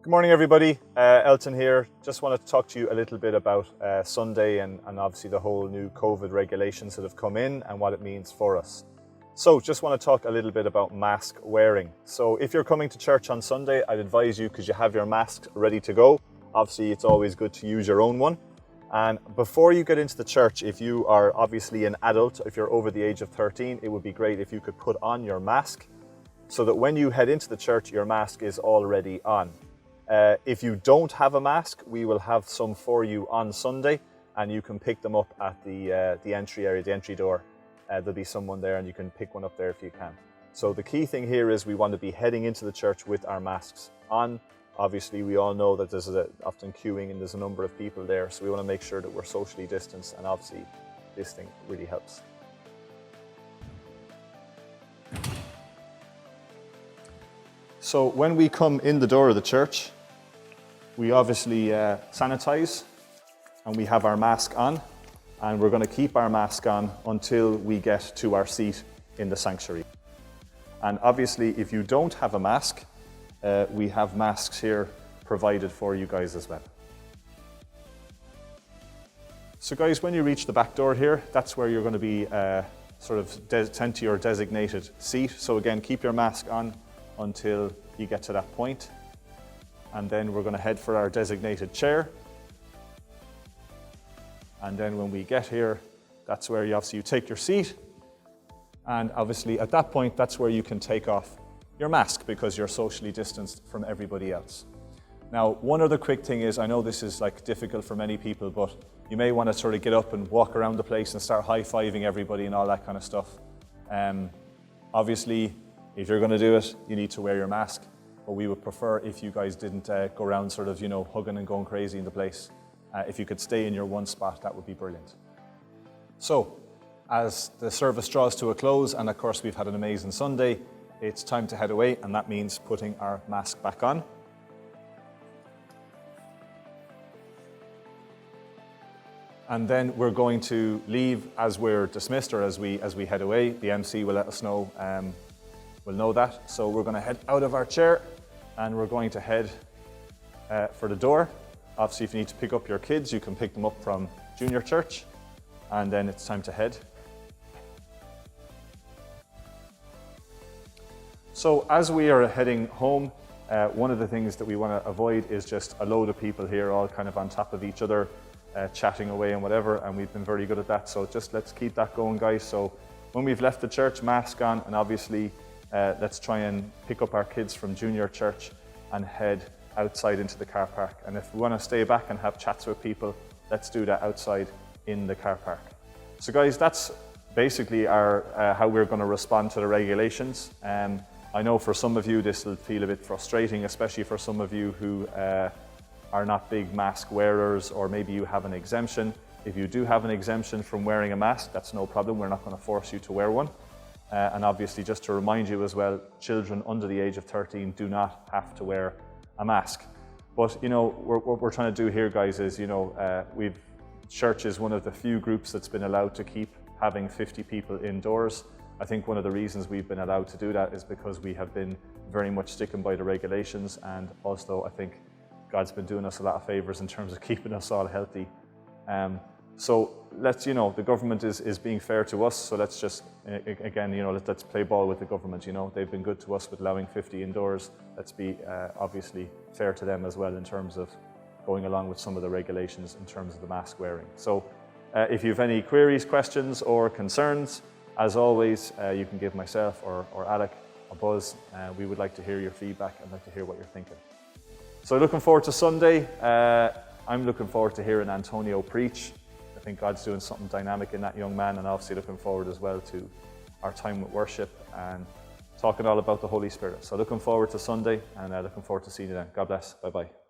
Good morning, everybody. Elton here. Just wanted to talk to you a little bit about Sunday and obviously the whole new COVID regulations that have come in and what it means for us. So just want to talk a little bit about mask wearing. So if you're coming to church on Sunday, I'd advise you, because you have your masks ready to go. Obviously, it's always good to use your own one. And before you get into the church, if you are obviously an adult, if you're over the age of 13, it would be great if you could put on your mask so that when you head into the church, your mask is already on. If you don't have a mask, we will have some for you on Sunday, and you can pick them up at the entry area, the entry door. There'll be someone there and you can pick one up there if you can. So the key thing here is we want to be heading into the church with our masks on. Obviously, we all know that there's often queuing and there's a number of people there, so we want to make sure that we're socially distanced, and obviously this thing really helps. So when we come in the door of the church, we obviously sanitize and we have our mask on, and we're going to keep our mask on until we get to our seat in the sanctuary. And obviously, if you don't have a mask, we have masks here provided for you guys as well. So guys, when you reach the back door here, that's where you're going to be sort of tend to your designated seat. So again, keep your mask on until you get to that point. And then we're going to head for our designated chair. And then when we get here, that's where you take your seat. And obviously at that point, that's where you can take off your mask because you're socially distanced from everybody else. Now, one other quick thing is, I know this is like difficult for many people, but you may want to sort of get up and walk around the place and start high-fiving everybody and all that kind of stuff. Obviously, if you're going to do it, you need to wear your mask, but we would prefer if you guys didn't go around sort of, hugging and going crazy in the place. If you could stay in your one spot, that would be brilliant. So, as the service draws to a close, and of course we've had an amazing Sunday, it's time to head away, and that means putting our mask back on. And then we're going to leave as we're dismissed, or as we head away. The MC will let us know, we'll know that. So we're going to head out of our chair, and we're going to head for the door. Obviously, if you need to pick up your kids, you can pick them up from junior church, and then it's time to head. So as we are heading home, one of the things that we want to avoid is just a load of people here all kind of on top of each other, chatting away and whatever, and we've been very good at that. So just let's keep that going, guys. So when we've left the church, mask on, and obviously let's try and pick up our kids from junior church and head outside into the car park. And if we want to stay back and have chats with people, let's do that outside in the car park. So guys, that's basically our how we're going to respond to the regulations. I know for some of you this will feel a bit frustrating, especially for some of you who are not big mask wearers, or maybe you have an exemption. If you do have an exemption from wearing a mask, that's no problem. We're not going to force you to wear one. And obviously, just to remind you as well, children under the age of 13 do not have to wear a mask. But what we're trying to do here, guys, is church is one of the few groups that's been allowed to keep having 50 people indoors. I think one of the reasons we've been allowed to do that is because we have been very much sticking by the regulations, and also I think God's been doing us a lot of favors in terms of keeping us all healthy. So let's, the government is being fair to us, so let's just, again, let's play ball with the government. They've been good to us with allowing 50 indoors. Let's be obviously fair to them as well in terms of going along with some of the regulations in terms of the mask wearing. So if you have any queries, questions, or concerns, as always, you can give myself or Alec a buzz. We would like to hear your feedback and like to hear what you're thinking. So looking forward to Sunday. I'm looking forward to hearing Antonio preach. I think God's doing something dynamic in that young man, and obviously looking forward as well to our time with worship and talking all about the Holy Spirit. So looking forward to Sunday, and looking forward to seeing you then. God bless. Bye-bye.